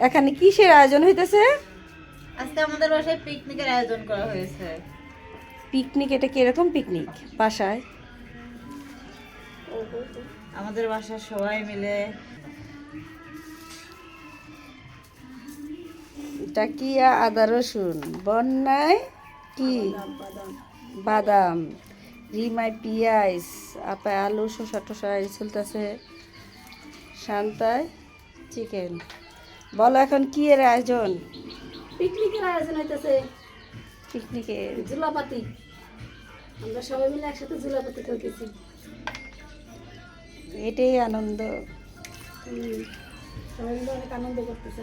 এখানে কিসের আয়োজন হইতেছে? আজকে আমাদের বাসায় পিকনিকের আয়োজন করা হয়েছে। পিকনিক? এটা কিরকম পিকনিক? বাসায় আমাদের বাসার সবাই মিলে। এটা কি? আদা রসুন, বন্যায় কি বাদাম, রিমায় পিঁয়াজ, আপায় আলু, শসা টসা চলতেছে, শান্তায় চিকেন। বলো এখন কি এর আয়োজন? পিকনিকের আয়োজন হইতেছে। পিকনিকের জুলাপাতি, আমরা সবাই মিলে একসাথে জুলাপাতি খেলতেছি। এটাই আনন্দ। সবাই মিলে অনেক আনন্দ করতেছি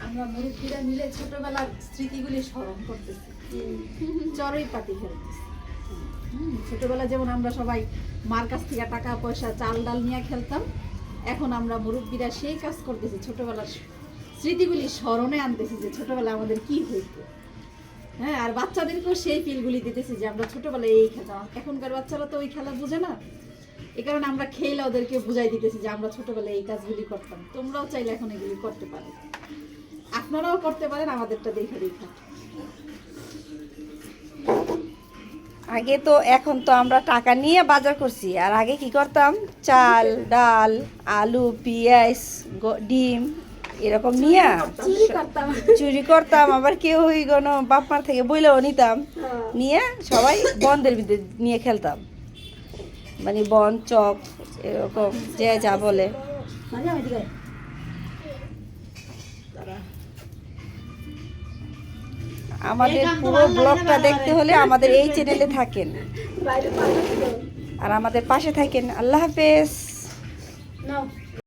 আমরা মুরব্বীরা মিলে ছোটবেলার স্মৃতিগুলি স্মরণ করতেছি, চড়ুই পাতি খেলতেছি। ছোটবেলা যেমন আমরা সবাই মার কাছ থেকে টাকা পয়সা চাল ডাল নিয়ে খেলতাম, এখন আমরা মুরব্বীরা সেই কাজ করতেছি, ছোটবেলার স্মৃতিগুলি স্মরণে আনতেছি যে ছোটবেলা আমাদের কি হইতো। হ্যাঁ, আর বাচ্চাদেরকেও সেই ফিলগুলি দিতেছি যে আমরা ছোটবেলায় এই খেলতাম। এখনকার বাচ্চারা তো ওই খেলা বুঝে না, এই কারণে আমরা খেলে ওদেরকে বুঝাই দিতেছি যে আমরা ছোটবেলায় এই কাজগুলি করতাম, তোমরাও চাইলে এখন এগুলি করতে পারো, আপনারাও করতে পারেন আমাদেরটা দেখে দেখা। আগে তো, এখন তো আমরা টাকা নিয়ে বাজার করছি, আর আগে কি করতাম? চাল ডাল আলু পেঁয়াজ ডিম এরকম নিয়ে চুরি করতাম। আবার কেউ ওই কোনো বাপমার থেকে বইলেও নিতাম, নিয়ে সবাই বন্ধের ভিতরে নিয়ে খেলতাম, মানে বন চক এরকম যে যা বলে। আমাদের পুরো ব্লগটা দেখতে হলে আমাদের এই চ্যানেলে থাকেন আর আমাদের পাশে থাকেন। আল্লাহ হাফেজ।